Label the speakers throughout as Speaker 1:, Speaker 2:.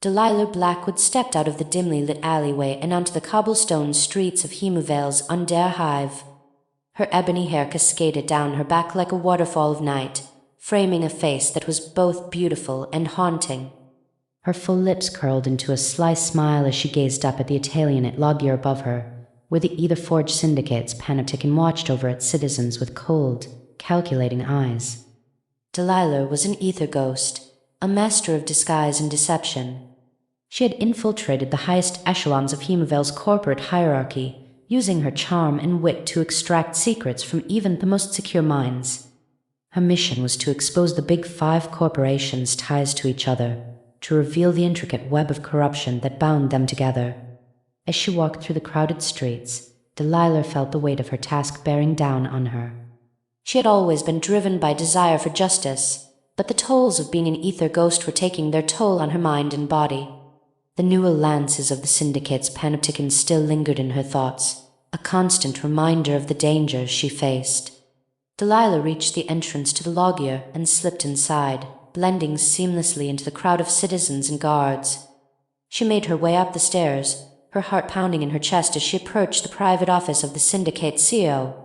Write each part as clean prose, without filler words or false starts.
Speaker 1: Delilah Blackwood stepped out of the dimly lit alleyway and onto the cobblestone streets of Hemovale's Undare Hive. Her ebony hair cascaded down her back like a waterfall of night, framing a face that was both beautiful and haunting. Her full lips curled into a sly smile as she gazed up at the Italianate loggia above her, where the Aether Forge Syndicate's panopticon watched over its citizens with cold, calculating eyes. Delilah was an ether ghost, a master of disguise and deception. She had infiltrated the highest echelons of Hemovale's corporate hierarchy, using her charm and wit to extract secrets from even the most secure minds. Her mission was to expose the big five corporations' ties to each other, to reveal the intricate web of corruption that bound them together. As she walked through the crowded streets, Delilah felt the weight of her task bearing down on her. She had always been driven by desire for justice, but the tolls of being an ether ghost were taking their toll on her mind and body. The newel lances of the Syndicate's panopticon still lingered in her thoughts, a constant reminder of the dangers she faced. Delilah reached the entrance to the loggia and slipped inside, blending seamlessly into the crowd of citizens and guards. She made her way up the stairs, her heart pounding in her chest as she approached the private office of the Syndicate CEO.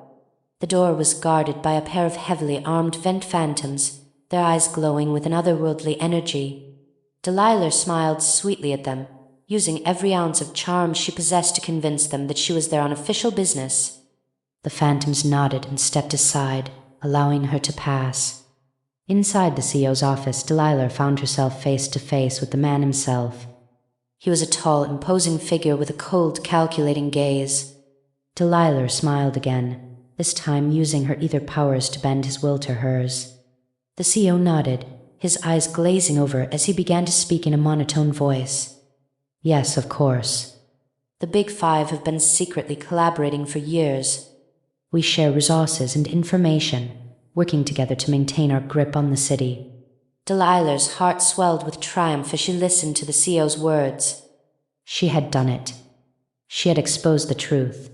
Speaker 1: The door was guarded by a pair of heavily armed vent phantoms, their eyes glowing with an otherworldly energy. Delilah smiled sweetly at them, using every ounce of charm she possessed to convince them that she was there on official business. The phantoms nodded and stepped aside, allowing her to pass. Inside the CEO's office, Delilah found herself face to face with the man himself. He was a tall, imposing figure with a cold, calculating gaze. Delilah smiled again, this time using her ether powers to bend his will to hers. The CEO nodded, his eyes glazing over as he began to speak in a monotone voice. Yes, of course. The Big Five have been secretly collaborating for years. We share resources and information, working together to maintain our grip on the city. Delilah's heart swelled with triumph as she listened to the CEO's words. She had done it. She had exposed the truth.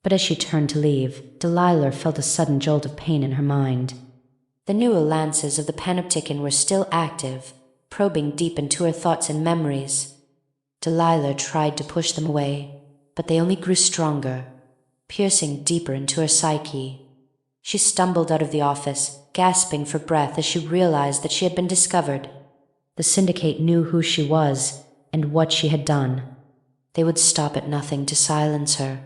Speaker 1: But as she turned to leave, Delilah felt a sudden jolt of pain in her mind. The newel lances of the panopticon were still active, probing deep into her thoughts and memories. Delilah tried to push them away, but they only grew stronger, piercing deeper into her psyche. She stumbled out of the office, gasping for breath as she realized that she had been discovered. The Syndicate knew who she was and what she had done. They would stop at nothing to silence her.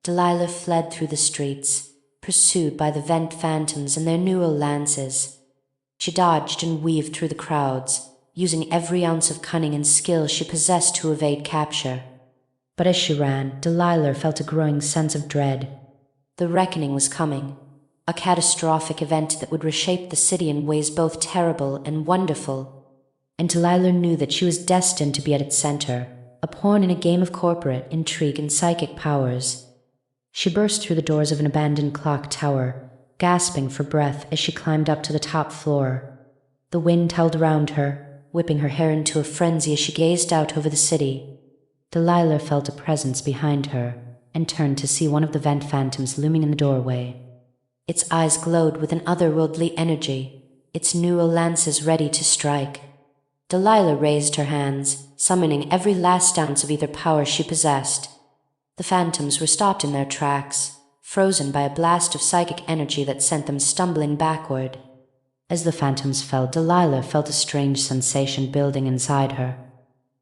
Speaker 1: Delilah fled through the streets, pursued by the vent phantoms and their newel lances. She dodged and weaved through the crowds, using every ounce of cunning and skill she possessed to evade capture. But as she ran, Delilah felt a growing sense of dread. The reckoning was coming, a catastrophic event that would reshape the city in ways both terrible and wonderful. And Delilah knew that she was destined to be at its center, a pawn in a game of corporate intrigue and psychic powers. She burst through the doors of an abandoned clock tower, gasping for breath as she climbed up to the top floor. The wind howled around her, whipping her hair into a frenzy as she gazed out over the city. Delilah felt a presence behind her and turned to see one of the vent phantoms looming in the doorway. Its eyes glowed with an otherworldly energy, its newel lances ready to strike. Delilah raised her hands, summoning every last ounce of ether power she possessed. The phantoms were stopped in their tracks, frozen by a blast of psychic energy that sent them stumbling backward. As the phantoms fell, Delilah felt a strange sensation building inside her.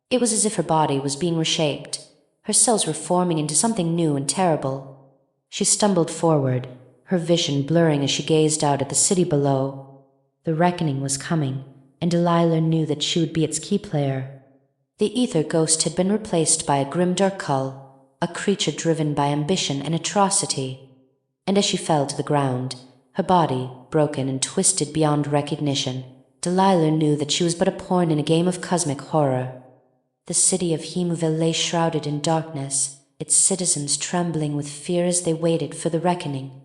Speaker 1: It was as if her body was being reshaped. Her cells were forming into something new and terrible. She stumbled forward, her vision blurring as she gazed out at the city below. The reckoning was coming, and Delilah knew that she would be its key player. The ether ghost had been replaced by a grimdark cull, a creature driven by ambition and atrocity. And as she fell to the ground, her body, broken and twisted beyond recognition, Delilah knew that she was but a pawn in a game of cosmic horror. The city of Hemovale lay shrouded in darkness, its citizens trembling with fear as they waited for the reckoning.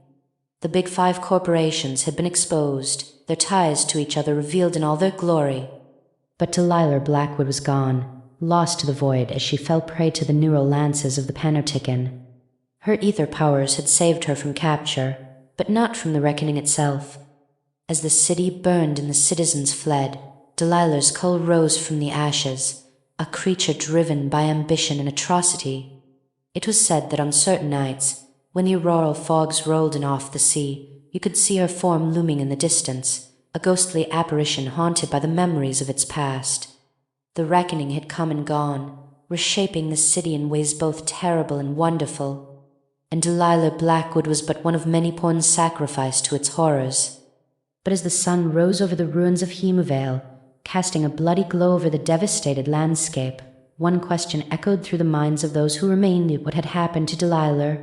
Speaker 1: The Big Five corporations had been exposed, their ties to each other revealed in all their glory. But Delilah Blackwood was gone, lost to the void as she fell prey to the neural lances of the panopticon. Her ether powers had saved her from capture, but not from the reckoning itself. As the city burned and the citizens fled, Delilah's cull rose from the ashes, a creature driven by ambition and atrocity. It was said that on certain nights, when the auroral fogs rolled in off the sea, you could see her form looming in the distance, a ghostly apparition haunted by the memories of its past. The reckoning had come and gone, reshaping the city in ways both terrible and wonderful, and Delilah Blackwood was but one of many pawns sacrificed to its horrors. But as the sun rose over the ruins of Hemovale, casting a bloody glow over the devastated landscape, one question echoed through the minds of those who remained: what had happened to Delilah?